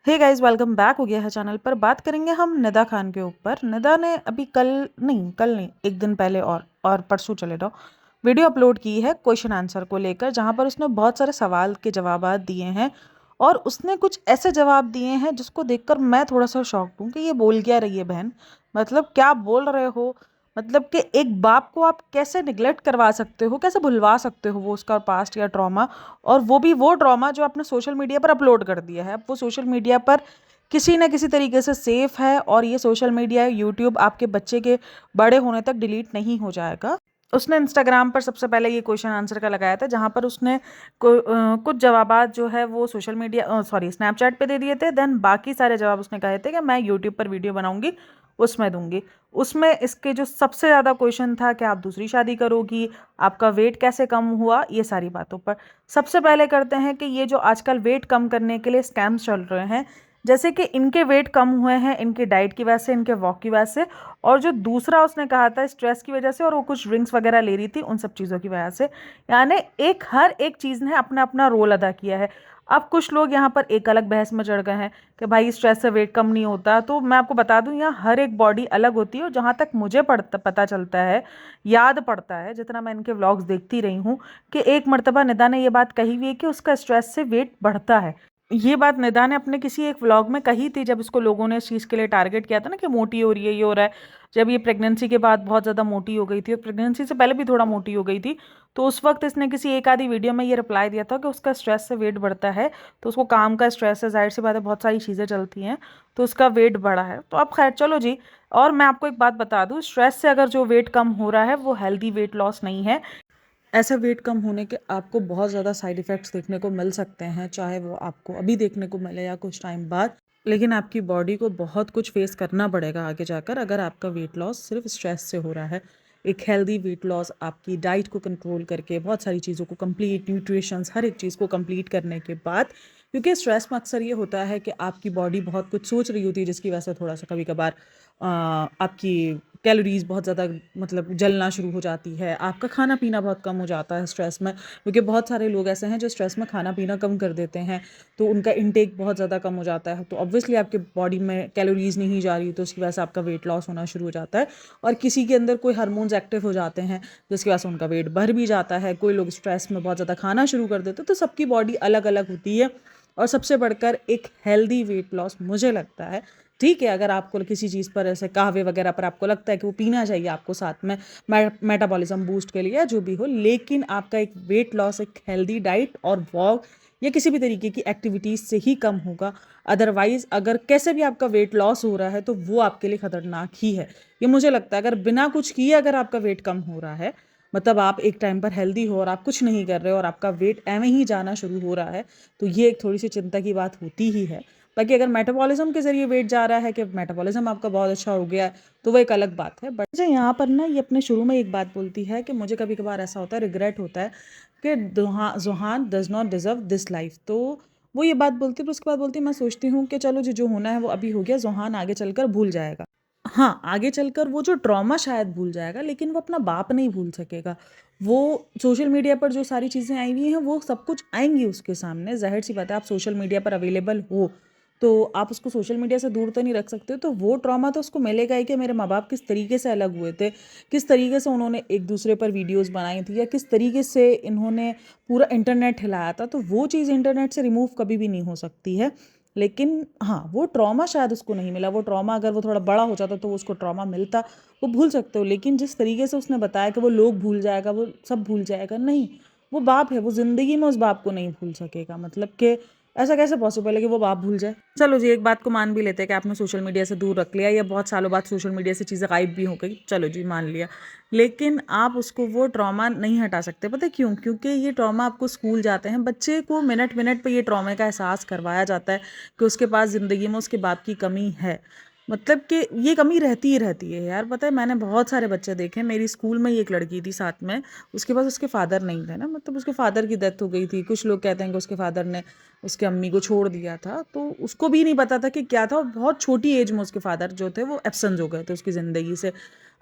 Hey guys, welcome back हो गया है चैनल पर। बात करेंगे हम निदा खान के ऊपर। निदा ने अभी कल नहीं एक दिन पहले और परसों चले जाओ वीडियो अपलोड की है क्वेश्चन आंसर को लेकर, जहां पर उसने बहुत सारे सवाल के जवाब दिए हैं। और उसने कुछ ऐसे जवाब दिए हैं जिसको देखकर मैं थोड़ा सा शॉक हूँ कि ये बोल क्या रही है बहन। मतलब क्या बोल रहे हो। मतलब कि एक बाप को आप कैसे निगलेक्ट करवा सकते हो, कैसे भुलवा सकते हो वो उसका पास्ट या ट्रॉमा। और वो भी वो ड्रामा जो आपने सोशल मीडिया पर अपलोड कर दिया है। अब वो सोशल मीडिया पर किसी न किसी तरीके से सेफ है, और ये सोशल मीडिया यूट्यूब आपके बच्चे के बड़े होने तक डिलीट नहीं हो जाएगा। उसने इंस्टाग्राम पर सबसे पहले ये क्वेश्चन आंसर का लगाया था, जहाँ पर उसने कुछ जवाबात जो है वो सोशल मीडिया सॉरी स्नैपचैट पे दे दिए थे। देन बाकी सारे जवाब उसने कहे थे कि मैं यूट्यूब पर वीडियो बनाऊंगी, उसमें दूंगी। उसमें इसके जो सबसे ज़्यादा क्वेश्चन था कि आप दूसरी शादी करोगी, आपका वेट कैसे कम हुआ, ये सारी बातों पर। सबसे पहले करते हैं कि ये जो आजकल वेट कम करने के लिए स्कैम्स चल रहे हैं, जैसे कि इनके वेट कम हुए हैं इनकी डाइट की वजह से, इनके वॉक की वजह से, और जो दूसरा उसने कहा था स्ट्रेस की वजह से, और वो कुछ ड्रिंक्स वगैरह ले रही थी उन सब चीज़ों की वजह से। यानी हर एक चीज़ ने अपना अपना रोल अदा किया है। अब कुछ लोग यहाँ पर एक अलग बहस में चढ़ गए हैं कि भाई स्ट्रेस से वेट कम नहीं होता। तो मैं आपको बता दूं, यहाँ हर एक बॉडी अलग होती है। और जहाँ तक मुझे पता चलता है, याद पड़ता है जितना मैं इनके व्लॉग्स देखती रही हूँ, कि एक मर्तबा निदा ने ये बात कही हुई है कि उसका स्ट्रेस से वेट बढ़ता है। ये बात निदा ने अपने किसी एक व्लॉग में कही थी, जब इसको लोगों ने इस चीज़ के लिए टारगेट किया था ना कि मोटी हो रही है, ये हो रहा है। जब ये प्रेगनेंसी के बाद बहुत ज़्यादा मोटी हो गई थी, और प्रेगनेंसी से पहले भी थोड़ा मोटी हो गई थी, तो उस वक्त इसने किसी एक आधी वीडियो में ये रिप्लाई दिया था कि उसका स्ट्रेस से वेट बढ़ता है। तो उसको काम का स्ट्रेस है, जाहिर सी बात है, बहुत सारी चीज़ें चलती हैं, तो उसका वेट बढ़ा है। तो अब खैर चलो जी। और मैं आपको एक बात बता दूँ, स्ट्रेस से अगर जो वेट कम हो रहा है वो हेल्दी वेट लॉस नहीं है। ऐसा वेट कम होने के आपको बहुत ज़्यादा साइड इफ़ेक्ट्स देखने को मिल सकते हैं, चाहे वो आपको अभी देखने को मिले या कुछ टाइम बाद। लेकिन आपकी बॉडी को बहुत कुछ फेस करना पड़ेगा आगे जाकर, अगर आपका वेट लॉस सिर्फ स्ट्रेस से हो रहा है। एक हेल्दी वेट लॉस आपकी डाइट को कंट्रोल करके, बहुत सारी चीज़ों को कंप्लीट, न्यूट्रिशंस हर एक चीज़ को कंप्लीट करने के बाद। क्योंकि स्ट्रेस में अक्सर ये होता है कि आपकी बॉडी बहुत कुछ सोच रही होती है, जिसकी वजह से थोड़ा सा कभी कभार आपकी कैलोरीज बहुत ज़्यादा मतलब जलना शुरू हो जाती है। आपका खाना पीना बहुत कम हो जाता है स्ट्रेस में, क्योंकि बहुत सारे लोग ऐसे हैं जो स्ट्रेस में खाना पीना कम कर देते हैं, तो उनका इंटेक बहुत ज़्यादा कम हो जाता है। तो ऑब्वियसली आपके बॉडी में कैलोरीज नहीं जा रही, तो उसकी वजह से आपका वेट लॉस होना शुरू हो जाता है। और किसी के अंदर कोई हार्मोन्स एक्टिव हो जाते हैं, जिसकी वजह से उनका वेट बढ़ भी जाता है। कोई लोग स्ट्रेस में बहुत ज़्यादा खाना शुरू कर देते हैं। तो सबकी बॉडी अलग अलग होती है। और सबसे बढ़कर एक हेल्दी वेट लॉस मुझे लगता है, ठीक है, अगर आपको किसी चीज़ पर ऐसे कहवे वगैरह पर आपको लगता है कि वो पीना चाहिए आपको साथ में मेटाबॉलिज्म बूस्ट के लिए या जो भी हो, लेकिन आपका एक वेट लॉस एक हेल्दी डाइट और वॉक या किसी भी तरीके की एक्टिविटीज़ से ही कम होगा। अदरवाइज अगर कैसे भी आपका वेट लॉस हो रहा है तो वो आपके लिए खतरनाक ही है। ये मुझे लगता है, अगर बिना कुछ किए अगर आपका वेट कम हो रहा है, मतलब आप एक टाइम पर हेल्दी हो और आप कुछ नहीं कर रहे हो और आपका वेट एवं ही जाना शुरू हो रहा है, तो ये एक थोड़ी सी चिंता की बात होती ही है। बाकी अगर मेटाबॉलिज्म के ज़रिए वेट जा रहा है, कि मेटाबॉलिज्म आपका बहुत अच्छा हो गया है, तो वो एक अलग बात है। बट मुझे यहाँ पर ना ये अपने शुरू में एक बात बोलती है कि मुझे कभी कभार ऐसा होता है, रिग्रेट होता है कि Johan does not deserve this life. तो वो ये बात बोलती है, पर उसके बाद बोलती है, मैं सोचती हूँ कि चलो जी, जो होना है वो अभी हो गया, जोहान आगे चलकर भूल जाएगा। हाँ, आगे चलकर वो जो ट्रॉमा शायद भूल जाएगा, लेकिन वो अपना बाप नहीं भूल सकेगा। वो सोशल मीडिया पर जो सारी चीज़ें आई हुई हैं वो सब कुछ आएंगी उसके सामने। ज़ाहिर सी बात है, आप सोशल मीडिया पर अवेलेबल हो तो आप उसको सोशल मीडिया से दूर तो नहीं रख सकते। तो वो ट्रॉमा तो उसको मिलेगा ही कि मेरे माँ बाप किस तरीके से अलग हुए थे, किस तरीके से उन्होंने एक दूसरे पर वीडियोस बनाई थी, या किस तरीके से इन्होंने पूरा इंटरनेट हिलाया था। तो वो चीज़ इंटरनेट से रिमूव कभी भी नहीं हो सकती है। लेकिन हाँ, वो ट्रॉमा शायद उसको नहीं मिला। वो ट्रॉमा अगर वो थोड़ा बड़ा हो जाता तो वो उसको ट्रॉमा मिलता, वो भूल सकते हो। लेकिन जिस तरीके से उसने बताया कि वो लोग भूल जाएगा, वो सब भूल जाएगा, नहीं। वो बाप है, वो ज़िंदगी में उस बाप को नहीं भूल सकेगा। मतलब कि ऐसा कैसे पॉसिबल है कि वो बाप भूल जाए। चलो जी, एक बात को मान भी लेते हैं कि आपने सोशल मीडिया से दूर रख लिया, या बहुत सालों बाद सोशल मीडिया से चीज़ें गायब भी हो गई, चलो जी मान लिया। लेकिन आप उसको वो ट्रॉमा नहीं हटा सकते। पता है क्यों? क्योंकि ये ट्रॉमा आपको स्कूल जाते हैं बच्चे को मिनट मिनट पे ये ट्रॉमे का एहसास करवाया जाता है कि उसके पास ज़िंदगी में उसके बाप की कमी है। मतलब कि ये कमी रहती ही रहती है यार। पता है, मैंने बहुत सारे बच्चे देखे। मेरी स्कूल में ही एक लड़की थी साथ में, उसके पास उसके फादर नहीं थे ना, मतलब उसके फादर की डेथ हो गई थी। कुछ लोग कहते हैं कि उसके फादर ने उसके अम्मी को छोड़ दिया था, तो उसको भी नहीं पता था कि क्या था। और बहुत छोटी एज में उसके फादर जो थे वो एब्सेंस हो गए थे उसकी ज़िंदगी से।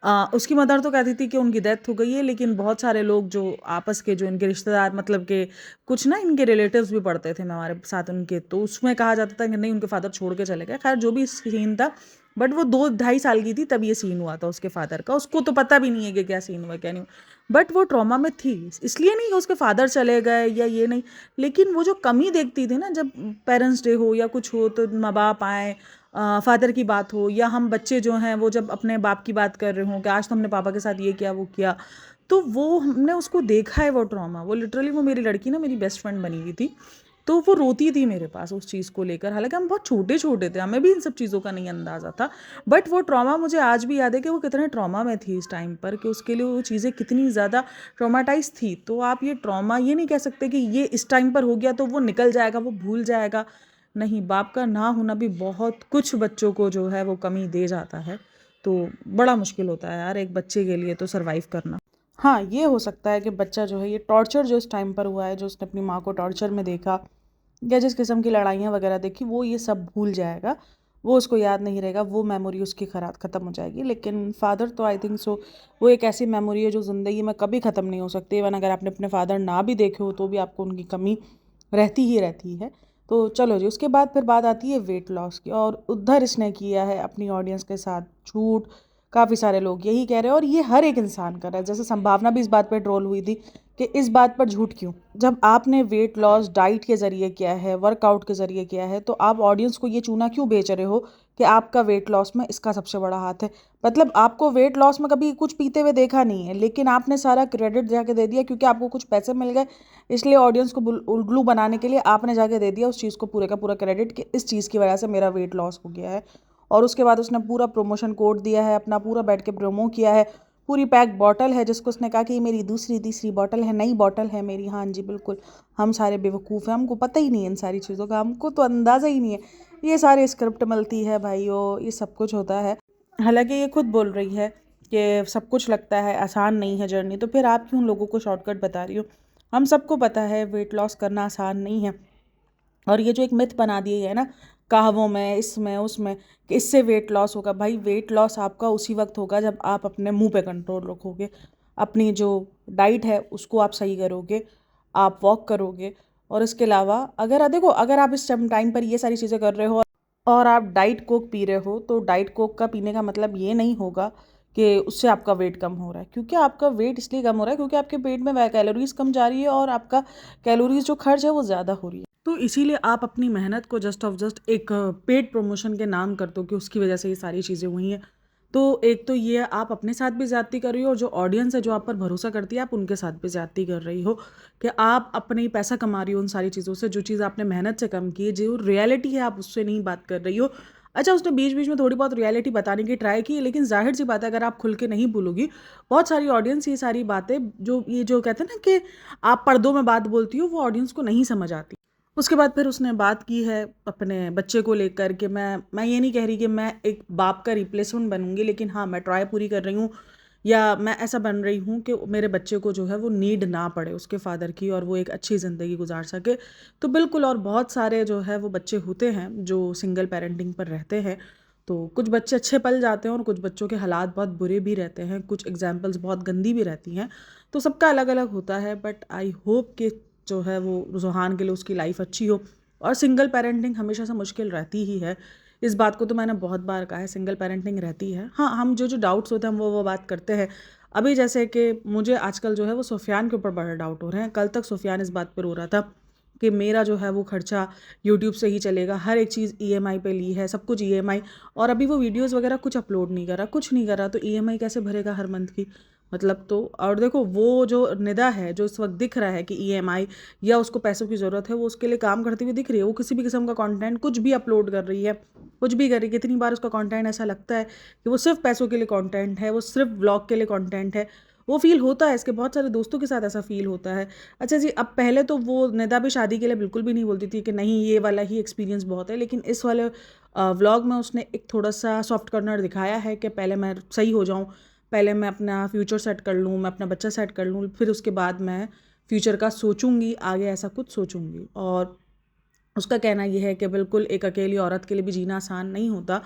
उसकी मदर तो कहती थी कि उनकी डेथ हो गई है, लेकिन बहुत सारे लोग जो आपस के जो इनके रिश्तेदार मतलब के कुछ ना इनके रिलेटिव्स भी पढ़ते थे हमारे साथ उनके, तो उसमें कहा जाता था कि नहीं उनके फादर छोड़ के चले गए। खैर जो भी सीन था, बट वो 2 ढाई साल की थी तब ये सीन हुआ था उसके फादर का। उसको तो पता भी नहीं है कि क्या सीन हुआ क्या नहीं हुआ, बट वो ट्रॉमा में थी। इसलिए नहीं कि उसके फादर चले गए या ये नहीं, लेकिन वो जो कमी देखती थी ना, जब पेरेंट्स डे हो या कुछ हो तो माँ बाप आए, फादर की बात हो, या हम बच्चे जो हैं वो जब अपने बाप की बात कर रहे हों कि आज तो हमने पापा के साथ ये किया वो किया, तो वो हमने उसको देखा है वो ट्रॉमा। वो लिटरली वो मेरी लड़की ना मेरी बेस्ट फ्रेंड बनी हुई थी, तो वो रोती थी मेरे पास उस चीज़ को लेकर। हालांकि हम बहुत छोटे छोटे थे, हमें भी इन सब चीज़ों का नहीं अंदाज़ा था, बट वो ट्रॉमा मुझे आज भी याद है कि वो कितने ट्रॉमा में थी इस टाइम पर, कि उसके लिए वो चीज़ें कितनी ज़्यादा ट्रॉमाटाइज थी। तो आप ये ट्रॉमा ये नहीं कह सकते कि ये इस टाइम पर हो गया तो वो निकल जाएगा, वो भूल जाएगा। नहीं, बाप का ना होना भी बहुत कुछ बच्चों को जो है वो कमी दे जाता है। तो बड़ा मुश्किल होता है यार एक बच्चे के लिए तो सर्वाइव करना। हाँ, ये हो सकता है कि बच्चा जो है ये टॉर्चर जो इस टाइम पर हुआ है, जो उसने अपनी माँ को टॉर्चर में देखा या जिस किस्म की लड़ाइयाँ वगैरह देखी, वो ये सब भूल जाएगा। वो उसको याद नहीं रहेगा, वो मेमोरी उसकी ख़त्म हो जाएगी। लेकिन फ़ादर तो आई थिंक सो वो एक ऐसी मेमोरी है जो ज़िंदगी में कभी ख़त्म नहीं हो सकती। इवन अगर आपने अपने फ़ादर ना भी देखे हो तो भी आपको उनकी कमी रहती ही रहती है। तो चलो जी, उसके बाद फिर बात आती है वेट लॉस की, और उधर इसने किया है अपनी ऑडियंस के साथ झूठ। काफ़ी सारे लोग यही कह रहे हैं और ये हर एक इंसान कर रहा है। जैसे संभावना भी इस बात पे ट्रोल हुई थी कि इस बात पर झूठ क्यों, जब आपने वेट लॉस डाइट के ज़रिए किया है, वर्कआउट के ज़रिए किया है, तो आप ऑडियंस को ये चूना क्यों बेच रहे हो कि आपका वेट लॉस में इसका सबसे बड़ा हाथ है। मतलब आपको वेट लॉस में कभी कुछ पीते हुए देखा नहीं है, लेकिन आपने सारा क्रेडिट जाके दे दिया क्योंकि आपको कुछ पैसे मिल गए, इसलिए ऑडियंस को उल्लू बनाने के लिए आपने जाके दे दिया उस चीज़ को पूरे का पूरा क्रेडिट कि इस चीज़ की वजह से मेरा वेट लॉस हो गया है। और उसके बाद उसने पूरा प्रमोशन कोड दिया है, अपना पूरा बैठ के प्रोमो किया है। पूरी पैक बॉटल है जिसको उसने कहा कि ये मेरी दूसरी तीसरी बॉटल है, नई बॉटल है मेरी। हाँ जी बिल्कुल, हम सारे बेवकूफ़ हैं, हमको पता ही नहीं है इन सारी चीज़ों का, हमको तो अंदाज़ा ही नहीं है। ये सारी स्क्रिप्ट मिलती है भाइयों, ये सब कुछ होता है। हालांकि ये खुद बोल रही है कि सब कुछ लगता है आसान नहीं है जर्नी, तो फिर आप क्यों लोगों को शॉर्टकट बता रही हो। हम सबको पता है वेट लॉस करना आसान नहीं है। और ये जो एक मिथ बना दी है ना कहावों में, इसमें उसमें, कि इससे वेट लॉस होगा, भाई वेट लॉस आपका उसी वक्त होगा जब आप अपने मुंह पे कंट्रोल रखोगे, अपनी जो डाइट है उसको आप सही करोगे, आप वॉक करोगे। और इसके अलावा अगर देखो, अगर आप इस टाइम पर ये सारी चीज़ें कर रहे हो और आप डाइट कोक पी रहे हो, तो डाइट कोक का पीने का मतलब ये नहीं होगा कि उससे आपका वेट कम हो रहा है। क्योंकि आपका वेट इसलिए कम हो रहा है क्योंकि आपके पेट में वह कैलोरीज कम जा रही है और आपका कैलोरीज जो खर्च है वो ज़्यादा हो रही है। तो इसीलिए आप अपनी मेहनत को जस्ट ऑफ जस्ट एक पेड प्रमोशन के नाम कर दो कि उसकी वजह से ये सारी चीज़ें हुई हैं। तो एक तो ये आप अपने साथ भी ज़्यादती कर रही हो, और जो ऑडियंस है जो आप पर भरोसा करती है आप उनके साथ भी ज़्यादती कर रही हो कि आप अपने ही पैसा कमा रही हो उन सारी चीज़ों से, जो चीज़ आपने मेहनत से कम की है, जो रियलिटी है आप उससे नहीं बात कर रही हो। अच्छा, उसने बीच बीच में थोड़ी बहुत रियलिटी बताने की ट्राई की, लेकिन जाहिर सी बात है अगर आप खुल के नहीं बोलोगी, बहुत सारी ऑडियंस ये सारी बातें जो ये जो कहते हैं ना कि आप पर्दों में बात बोलती हो, वो ऑडियंस को नहीं समझ आती। उसके बाद फिर उसने बात की है अपने बच्चे को लेकर कि मैं ये नहीं कह रही कि मैं एक बाप का रिप्लेसमेंट बनूंगी, लेकिन हाँ मैं ट्राई पूरी कर रही हूँ, या मैं ऐसा बन रही हूँ कि मेरे बच्चे को जो है वो नीड ना पड़े उसके फादर की, और वो एक अच्छी ज़िंदगी गुजार सके। तो बिल्कुल, और बहुत सारे जो है वो बच्चे होते हैं जो सिंगल पेरेंटिंग पर रहते हैं, तो कुछ बच्चे अच्छे पल जाते हैं और कुछ बच्चों के हालात बहुत बुरे भी रहते हैं, कुछ एग्जाम्पल्स बहुत गंदी भी रहती हैं। तो सबका अलग अलग होता है, बट आई होप कि जो है वो रुझान के लिए उसकी लाइफ अच्छी हो। और सिंगल पेरेंटिंग हमेशा से मुश्किल रहती ही है, इस बात को तो मैंने बहुत बार कहा है, सिंगल पेरेंटिंग रहती है। हाँ, हम जो जो डाउट्स होते हैं हम वो बात करते हैं। अभी जैसे कि मुझे आजकल जो है वो सुफियान के ऊपर बड़ा डाउट हो रहे हैं। कल तक सुफियान इस बात पर हो रहा था कि मेरा जो है वो खर्चा यूट्यूब से ही चलेगा, हर एक चीज़ ईएमआई पे ली है, सब कुछ ईएमआई। और अभी वो वीडियोस वगैरह कुछ अपलोड नहीं कर रहा, कुछ नहीं कर रहा, तो ईएमआई कैसे भरेगा हर मंथ की। मतलब तो, और देखो वो जो निदा है जो इस वक्त दिख रहा है कि ईएमआई या उसको पैसों की ज़रूरत है, वो उसके लिए काम करती हुई दिख रही है। वो किसी भी किस्म का कंटेंट कुछ भी अपलोड कर रही है, कुछ भी कर रही है। कितनी बार उसका कंटेंट ऐसा लगता है कि वो सिर्फ पैसों के लिए कंटेंट है, वो सिर्फ व्लॉग के लिए कंटेंट है। वो फील होता है, इसके बहुत सारे दोस्तों के साथ ऐसा फील होता है। अच्छा जी, अब पहले तो वो निदा भी शादी के लिए बिल्कुल भी नहीं बोलती थी कि नहीं ये वाला ही एक्सपीरियंस बहुत है, लेकिन इस वाले व्लॉग में उसने एक थोड़ा सा सॉफ्ट कॉर्नर दिखाया है कि पहले मैं सही हो जाऊँ, पहले मैं अपना फ्यूचर सेट कर लूँ, मैं अपना बच्चा सेट कर लूँ, फिर उसके बाद मैं फ्यूचर का सोचूंगी, आगे ऐसा कुछ सोचूंगी। और उसका कहना यह है कि बिल्कुल एक अकेली औरत के लिए भी जीना आसान नहीं होता,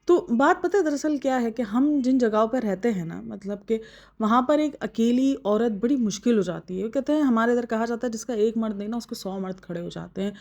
तो बात पता है दरअसल क्या है कि हम जिन जगहों पर रहते हैं ना, मतलब कि वहाँ पर एक अकेली औरत बड़ी मुश्किल हो जाती है। कहते हैं हमारे इधर कहा जाता है जिसका एक मर्द नहीं ना उसके 100 मर्द खड़े हो जाते हैं,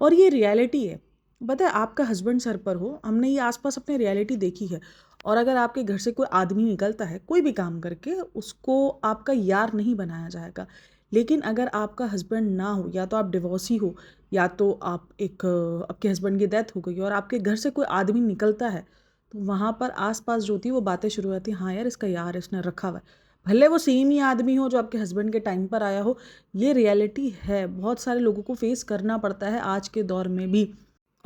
और ये रियलिटी है। पता है आपका हस्बैंड सर पर हो, हमने ये आस-पास अपनी रियलिटी देखी है, और अगर आपके घर से कोई आदमी निकलता है कोई भी काम करके, उसको आपका यार नहीं बनाया जाएगा। लेकिन अगर आपका हस्बैंड ना हो, या तो आप डिवोर्सी हो, या तो आप एक आपके हस्बैंड की डेथ हो गई और आपके घर से कोई आदमी निकलता है, तो वहाँ पर आस-पास जो होती है वो बातें शुरू हो जाती हैं, हाँ यार इसका यार इसने रखा हुआ है। भले वो सेम ही आदमी हो जो आपके हस्बैंड के टाइम पर आया हो, ये रियलिटी है। बहुत सारे लोगों को फेस करना पड़ता है आज के दौर में भी।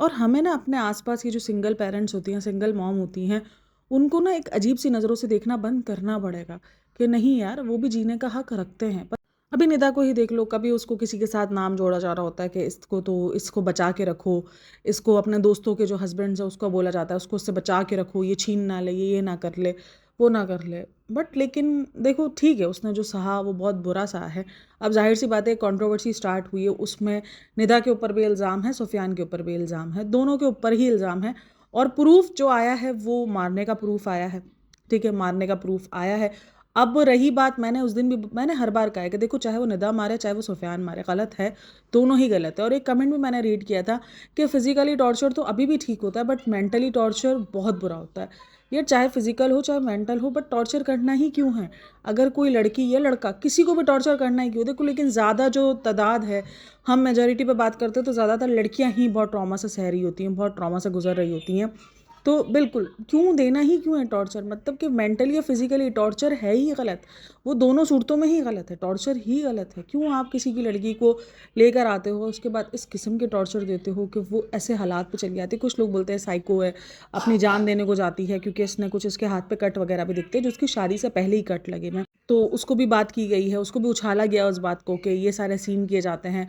और हमें ना अपने आस-पास की जो सिंगल पेरेंट्स होती हैं, सिंगल मॉम होती हैं, उनको ना एक अजीब-सी नज़रों से देखना बंद करना पड़ेगा कि नहीं यार वो भी जीने का हक रखते हैं। पर अभी निदा को ही देख लो, कभी उसको किसी के साथ नाम जोड़ा जा रहा होता है कि इसको बचा के रखो, इसको अपने दोस्तों के जो हस्बैंड्स हैं उसको बोला जाता है उसको उससे बचा के रखो, ये छीन ना ले, ये ना कर ले, वो ना कर ले। बट लेकिन देखो ठीक है, उसने जो सहा वो बहुत बुरा सहा है। अब ज़ाहिर-सी बात है कंट्रोवर्सी स्टार्ट हुई है, उसमें निदा के ऊपर भी इल्ज़ाम है, सुफ़ियान के ऊपर भी इल्ज़ाम है, दोनों के ऊपर ही इल्ज़ाम है, और प्रूफ़ जो आया है वो मारने का प्रूफ़ आया है। ठीक है, मारने का प्रूफ़ आया है। अब रही बात, मैंने उस दिन भी मैंने हर बार कहा है कि देखो चाहे वो निदा मारे चाहे वो सुफ़ियान मारे, गलत है, दोनों ही गलत है। और एक कमेंट भी मैंने रीड किया था कि फ़िज़िकली टॉर्चर तो अभी भी ठीक होता है बट मेंटली टॉर्चर बहुत बुरा होता है। यार चाहे फ़िज़िकल हो चाहे मेंटल हो, बट टॉर्चर करना ही क्यों है? अगर कोई लड़की या लड़का किसी को भी टॉर्चर करना ही क्यों? देखो लेकिन ज़्यादा जो तादाद है, हम मेजॉरिटी पे बात करते हैं तो ज़्यादातर लड़कियाँ ही बहुत ट्रॉमा से सह रही होती हैं, बहुत ट्रॉमा से गुज़र रही होती हैं। तो बिल्कुल, क्यों देना ही क्यों है टॉर्चर? मतलब कि मेंटली या फिज़िकली टॉर्चर है ही गलत। वो दोनों सूरतों में ही गलत है, टॉर्चर ही गलत है। क्यों आप किसी की लड़की को लेकर आते हो, उसके बाद इस किस्म के टॉर्चर देते हो कि वो ऐसे हालात पे चली जाती है। कुछ लोग बोलते हैं साइको है, अपनी जान देने को जाती है क्योंकि इसने कुछ इसके हाथ पे कट वगैरह भी दिखते हैं जो उसकी शादी से पहले ही कट लगे हुए हैं। तो उसको भी बात की गई है, उसको भी उछाला गया उस बात को कि ये सारे सीन किए जाते हैं,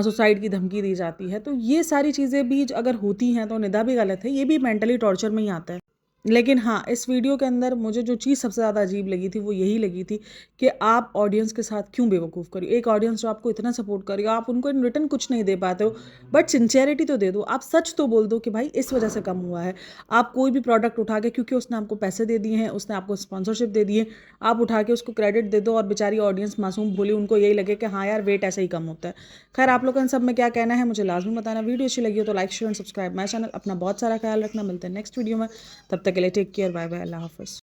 सुसाइड की धमकी दी जाती है। तो ये सारी चीज़ें भी अगर होती हैं तो निदा भी गलत है, ये भी मेंटली टॉर्चर में ही आता है। लेकिन हाँ, इस वीडियो के अंदर मुझे जो चीज़ सबसे ज़्यादा अजीब लगी थी वो यही लगी थी कि आप ऑडियंस के साथ क्यों बेवकूफ़ करिए। एक ऑडियंस जो आपको इतना सपोर्ट कर रही हो, आप उनको इन रिटर्न कुछ नहीं दे पाते हो, बट सिंसियरिटी तो दे दो। आप सच तो बोल दो कि भाई इस वजह से कम हुआ है। आप कोई भी प्रोडक्ट उठा के, क्योंकि उसने आपको पैसे दे दिए हैं, उसने आपको स्पॉन्सरशिप दे दी है, आप उठा के उसको क्रेडिट दे दो और बेचारी ऑडियंस मासूम भोली, उनको यही लगे कि हाँ यार वेट ऐसे ही कम होता है। खैर आप लोगों का इन सब में क्या कहना है मुझे लाज़मी बताना। वीडियो अच्छी लगी हो तो like share and subscribe my channel. अपना बहुत सारा ख्याल रखना, मिलते हैं नेक्स्ट वीडियो में। तब तक के लिए टेक केयर, बाय बाय, अल्लाह हाफ़िज़।